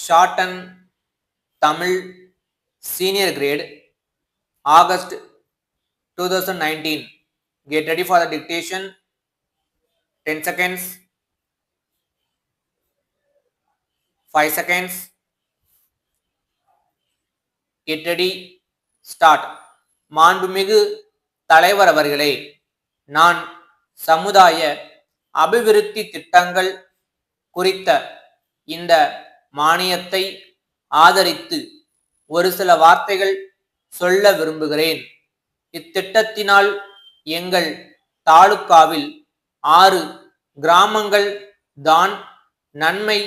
Shorten Tamil Senior Grade, August 2019. Get ready for the dictation. 10 seconds, 5 seconds. Get ready, start. மாண்புமிகு தலைவர் அவர்களே, நான் சமுதாய அபிவிருத்தி திட்டங்கள் குறித்த இந்த மானியத்தை ஆதரித்து ஒரு சில வார்த்தைகள் சொல்ல விரும்புகிறேன். இத்திட்டத்தினால் எங்கள் தாலுகாவில் 6 கிராமங்கள் தான் நன்மை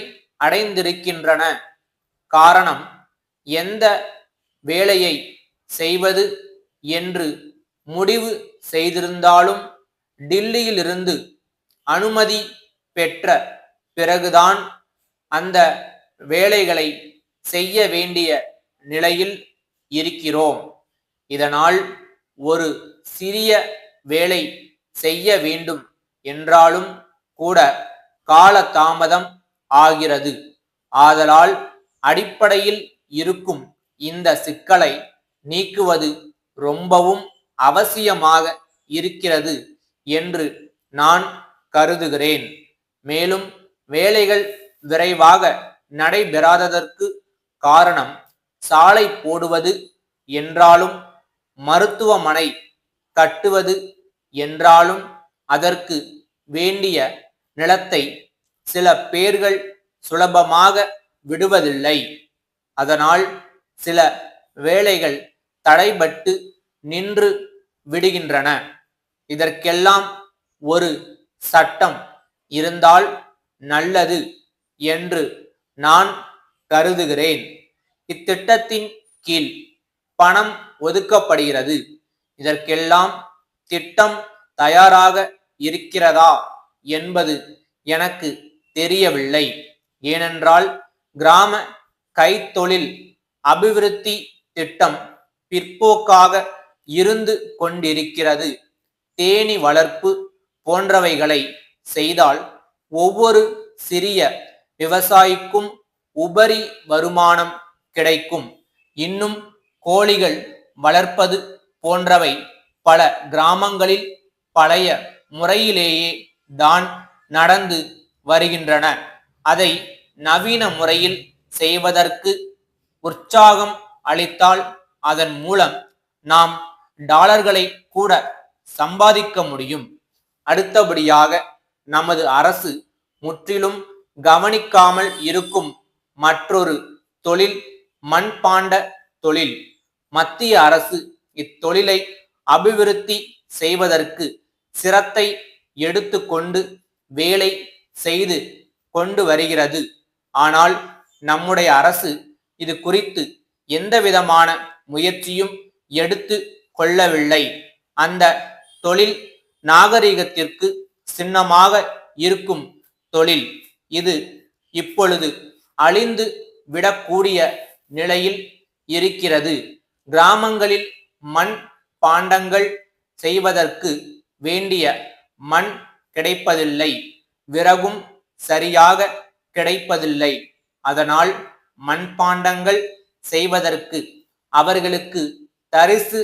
அடைந்திருக்கின்றன. காரணம், எந்த வேலையை செய்வது என்று முடிவு செய்திருந்தாலும் டில்லியிலிருந்து அனுமதி பெற்ற பிறகுதான் அந்த வேலைகளை செய்ய வேண்டிய நிலையில் இருக்கிறோம். இதனால் ஒரு சிறிய வேலை செய்ய வேண்டும் என்றாலும் கூட கால தாமதம் ஆகிறது. ஆதலால் அடிப்படையில் இருக்கும் இந்த சிக்கலை நீக்குவது ரொம்பவும் அவசியமாக இருக்கிறது என்று நான் கருதுகிறேன். மேலும் வேலைகள் விரைவாக நடைபெறாததற்கு காரணம் சாலை போடுவது என்றாலும் மருத்துவமனை கட்டுவது என்றாலும் அதற்கு வேண்டிய நிலத்தை சில பேர்கள் சுலபமாக விடுவதில்லை. அதனால் சில வேலைகள் தடைபட்டு நின்று விடுகின்றன. இதற்கெல்லாம் ஒரு சட்டம் இருந்தால் நல்லது என்று நான் கருதுகிறேன். இத்திட்டத்தின் கீழ் பணம் ஒதுக்கப்படுகிறது. இதற்கெல்லாம் திட்டம் தயாராக இருக்கிறதா என்பது எனக்கு தெரியவில்லை. ஏனென்றால் கிராம கைத்தொழில் அபிவிருத்தி திட்டம் பிற்போக்காக இருந்து கொண்டிருக்கிறது. தேனீ வளர்ப்பு போன்றவைகளை செய்தால் ஒவ்வொரு சிறிய விவசாயிக்கும் உபரி வருமானம் கிடைக்கும். இன்னும் கோழிகள் வளர்ப்பது போன்றவை பல கிராமங்களில் பழைய முறையிலேயே தான் நடந்து வருகின்றன. அதை நவீன முறையில் செய்வதற்கு உற்சாகம் அளித்தால் அதன் மூலம் நாம் டாலர்களை கூட சம்பாதிக்க முடியும். அடுத்தபடியாக நமது அரசு முற்றிலும் கவனிக்காமல் இருக்கும் மற்றொரு தொழில் மண்பாண்ட தொழில். மத்திய அரசு இத்தொழிலை அபிவிருத்தி செய்வதற்கு சிரத்தை எடுத்துக்கொண்டு வேலை செய்து கொண்டு வருகிறது. ஆனால் நம்முடைய அரசு இது குறித்து எந்தவிதமான முயற்சியும் எடுத்து கொள்ளவில்லை. அந்த தொழில் நாகரிகத்திற்கு சின்னமாக இருக்கும் தொழில். இது இப்பொழுது அழிந்து விடக்கூடிய நிலையில் இருக்கிறது. கிராமங்களில் மண் பாண்டங்கள் செய்வதற்கு வேண்டிய மண் கிடைப்பதில்லை. விறகும் சரியாக கிடைப்பதில்லை. அதனால் மண்பாண்டங்கள் செய்வதற்கு அவர்களுக்கு தரிசு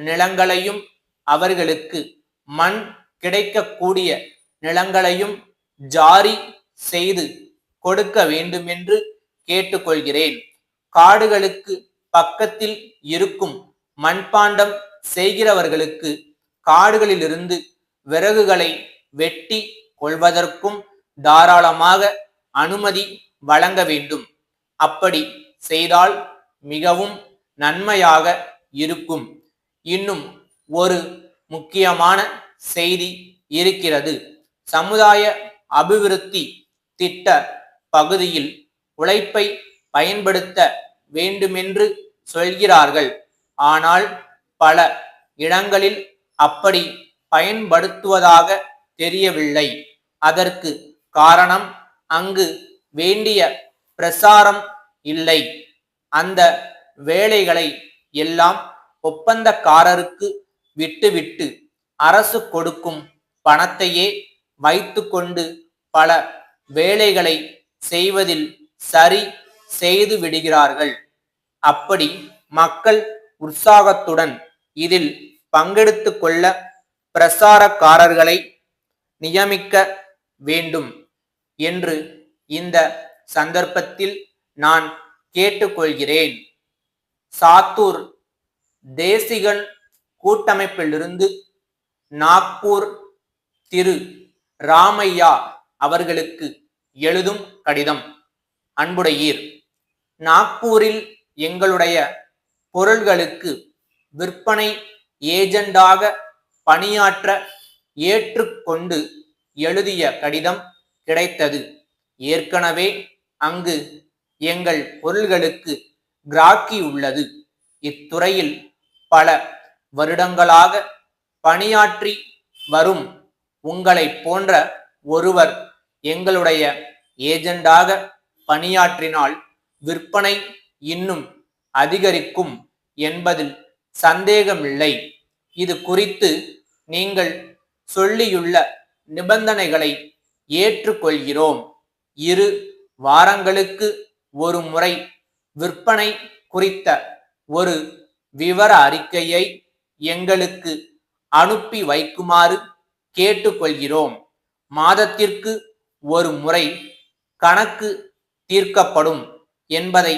நிலங்களையும் அவர்களுக்கு மண் கிடைக்கக்கூடிய நிலங்களையும் ஜாரி செய்து கொடுக்க வேண்டும் என்று கேட்டுக்கொள்கிறேன். காடுகளுக்கு பக்கத்தில் இருக்கும் மண்பாண்டம் செய்கிறவர்களுக்கு காடுகளிலிருந்து விறகுகளை வெட்டி கொள்வதற்கும் தாராளமாக அனுமதி வழங்க வேண்டும். அப்படி செய்தால் மிகவும் நன்மையாக இருக்கும். இன்னும் ஒரு முக்கியமான செய்தி இருக்கிறது. சமுதாய அபிவிருத்தி திட்ட பகுதியில் உழைப்பை பயன்படுத்த வேண்டுமென்று சொல்கிறார்கள். ஆனால் பல இடங்களில் அப்படி பயன்படுத்துவதாக தெரியவில்லை. அதற்கு காரணம் அங்கு வேண்டிய பிரசாரம் இல்லை. அந்த வேலைகளை எல்லாம் ஒப்பந்தக்காரருக்கு விட்டுவிட்டு அரசு கொடுக்கும் பணத்தையே வைத்துக்கொண்டு பல வேலைகளை செய்வதில் சரி செய்து விடுகிறார்கள். அப்படி மக்கள் உற்சாகத்துடன் இதில் பங்கெடுத்துக் கொள்ள பிரசாரக்காரர்களை நியமிக்க வேண்டும் என்று இந்த சந்தர்ப்பத்தில் நான் கேட்டுக்கொள்கிறேன். சாத்தூர் தேசிகன் கூட்டமைப்பிலிருந்து நாக்பூர் திரு ராமையா அவர்களுக்கு எழுதும் கடிதம். அன்புடையீர், நாக்பூரில் எங்களுடைய பொருள்களுக்கு விற்பனை ஏஜெண்டாக பணியாற்ற ஏற்றுக்கொண்டு எழுதிய கடிதம் கிடைத்தது. ஏற்கனவே அங்கு எங்கள் பொருள்களுக்கு கிராக்கி உள்ளது. இத்துறையில் பல வருடங்களாக பணியாற்றி வரும் உங்களை போன்ற ஒருவர் எங்களுடைய ஏஜெண்டாக பணியாற்றினால் விற்பனை இன்னும் அதிகரிக்கும் என்பதில் சந்தேகமில்லை. இது குறித்து நீங்கள் சொல்லியுள்ள நிபந்தனைகளை ஏற்றுக்கொள்கிறோம். 2 வாரங்களுக்கு ஒரு முறை விற்பனை குறித்த ஒரு விவர அறிக்கையை எங்களுக்கு அனுப்பி வைக்குமாறு கேட்டுக்கொள்கிறோம். மாதத்திற்கு ஒரு முறை கணக்கு தீர்க்கப்படும் என்பதை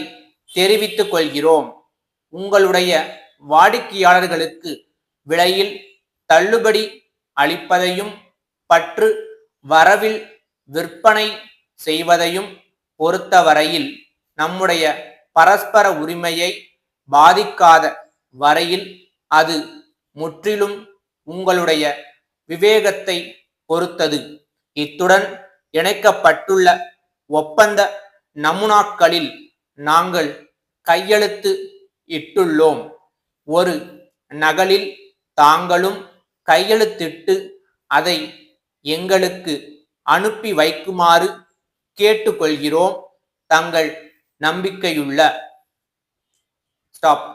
தெரிவித்துக் கொள்கிறோம். உங்களுடைய வாடிக்கையாளர்களுக்கு விலையில் தள்ளுபடி அளிப்பதையும் பற்று வரவில் விற்பனை செய்வதையும் பொறுத்தவரையில் நம்முடைய பரஸ்பர உரிமையை பாதிக்காத வரையில் அது முற்றிலும் உங்களுடைய விவேகத்தை பொறுத்தது. இத்துடன் இணைக்கப்பட்டுள்ள ஒப்பந்த நமுனாக்களில் நாங்கள் கையெழுத்து இட்டுள்ளோம். ஒரு நகலில் தாங்களும் கையெழுத்திட்டு அதை எங்களுக்கு அனுப்பி வைக்குமாறு கேட்டுக்கொள்கிறோம். தங்கள் நம்பிக்கையுள்ள ஸ்டாப்.